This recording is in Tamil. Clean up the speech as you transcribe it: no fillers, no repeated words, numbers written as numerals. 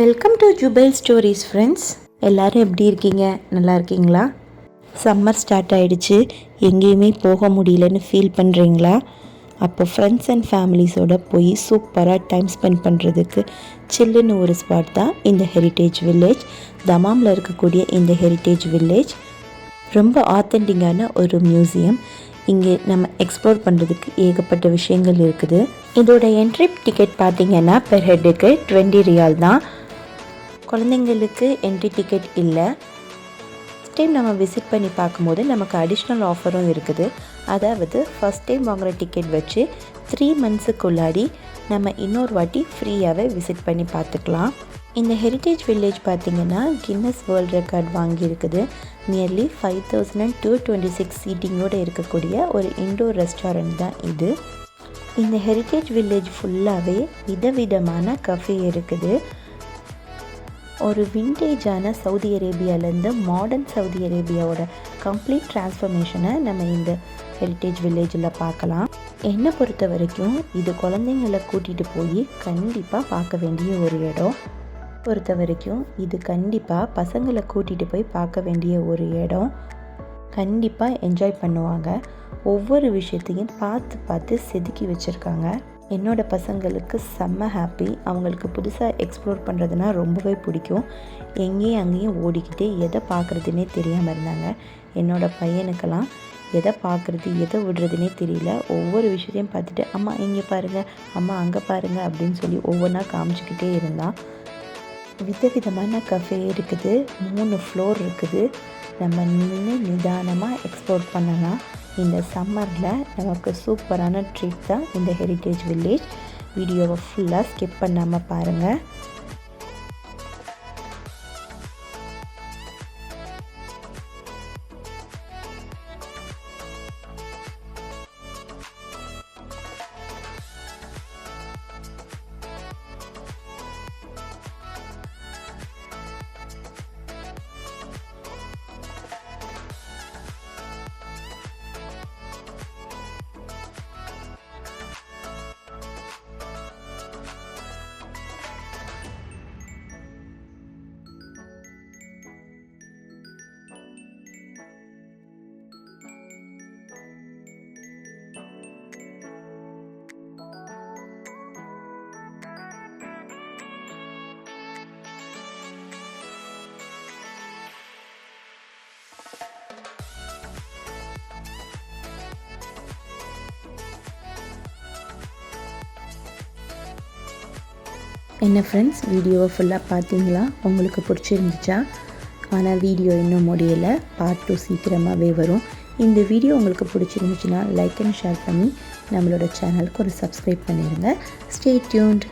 Welcome to Jubail stories friends. எல்லோரும் எப்படி இருக்கீங்க? நல்லா இருக்கீங்களா? சம்மர் ஸ்டார்ட் ஆகிடுச்சு, எங்கேயுமே போக முடியலன்னு ஃபீல் பண்ணுறீங்களா? அப்போ ஃப்ரெண்ட்ஸ் அண்ட் ஃபேமிலிஸோடு போய் சூப்பராக டைம் ஸ்பெண்ட் பண்ணுறதுக்கு சில்லுன்னு ஒரு ஸ்பாட் தான் இந்த ஹெரிட்டேஜ் வில்லேஜ். தமாமில் இருக்கக்கூடிய இந்த ஹெரிட்டேஜ் வில்லேஜ் ரொம்ப ஆத்தென்டிக்கான ஒரு மியூசியம். இங்கே நம்ம எக்ஸ்ப்ளோர் பண்ணுறதுக்கு ஏகப்பட்ட விஷயங்கள் இருக்குது. இதோட என்ட்ரி டிக்கெட் பார்த்திங்கன்னா பெர் ஹெட்டுக்கு 20 ரியால் தான். குழந்தைங்களுக்கு என்ட்ரி டிக்கெட் இல்லை. ஃபஸ்ட் டைம் நம்ம விசிட் பண்ணி பார்க்கும்போது நமக்கு அடிஷ்னல் ஆஃபரும் இருக்குது. அதாவது ஃபஸ்ட் டைம் வாங்குகிற டிக்கெட் வச்சு 3 மந்த்ஸுக்குள்ளாடி நம்ம இன்னொரு வாட்டி ஃப்ரீயாகவே விசிட் பண்ணி பார்த்துக்கலாம். இந்த ஹெரிட்டேஜ் வில்லேஜ் பார்த்திங்கன்னா கின்னஸ் வேர்ல்ட் ரெக்கார்ட் வாங்கியிருக்குது. நியர்லி 5226 சீட்டிங்கோடு இருக்கக்கூடிய ஒரு இண்டோர் ரெஸ்டாரண்ட் தான் இது. இந்த ஹெரிட்டேஜ் வில்லேஜ் ஃபுல்லாகவே விதவிதமான கஃபே இருக்குது. ஒரு விண்டேஜான சவுதி அரேபியாவிலேருந்து மாடர்ன் சவுதி அரேபியாவோட கம்ப்ளீட் டிரான்ஸ்ஃபர்மேஷனை நம்ம இந்த ஹெரிட்டேஜ் வில்லேஜில் பார்க்கலாம். என்னை பொறுத்த வரைக்கும் இது குழந்தைங்களை கூட்டிகிட்டு போய் கண்டிப்பாக பார்க்க வேண்டிய ஒரு இடம். பொறுத்த வரைக்கும் இது கண்டிப்பாக பசங்களை கூட்டிகிட்டு போய் பார்க்க வேண்டிய ஒரு இடம். கண்டிப்பாக என்ஜாய் பண்ணுவாங்க. ஒவ்வொரு விஷயத்தையும் பார்த்து செதுக்கி வச்சுருக்காங்க. என்னோடய பசங்களுக்கு செம்ம ஹாப்பி. அவங்களுக்கு புதுசாக எக்ஸ்ப்ளோர் பண்ணுறதுனா ரொம்பவே பிடிக்கும். எங்கேயும் அங்கேயும் ஓடிக்கிட்டு எதை பார்க்குறதுனே தெரியாமல் இருந்தாங்க. என்னோடய பையனுக்கெல்லாம் எதை பார்க்குறது எதை விடுறதுனே தெரியல. ஒவ்வொரு விஷயத்தையும் பார்த்துட்டு அம்மா இங்கே பாருங்கள், அம்மா அங்கே பாருங்கள் அப்படின்னு சொல்லி ஒவ்வொன்றா காமிச்சிக்கிட்டே இருந்தான். விதவிதமான கஃபே இருக்குது. 3 ஃப்ளோர் இருக்குது. நம்ம நின்று நிதானமாக எக்ஸ்ப்ளோர் பண்ணலாம். இந்த சம்மரில் நமக்கு சூப்பரான ட்ரிப் தான் இந்த ஹெரிட்டேஜ் வில்லேஜ். வீடியோவை ஃபுல்லாக ஸ்கிப் பண்ணாமல் பாருங்கள். என்ன ஃப்ரெண்ட்ஸ், வீடியோவை ஃபுல்லாக பார்த்தீங்களா? உங்களுக்கு பிடிச்சிருந்துச்சா? ஆனால் வீடியோ இன்னும் முடியலை. பார்ட் 2 சீக்கிரமாகவே வரும். இந்த வீடியோ உங்களுக்கு பிடிச்சிருந்துச்சுன்னா லைக் அண்ட் ஷேர் பண்ணி நம்மளோட சேனலுக்கு ஒரு சப்ஸ்கிரைப் பண்ணிடுங்க. Stay tuned.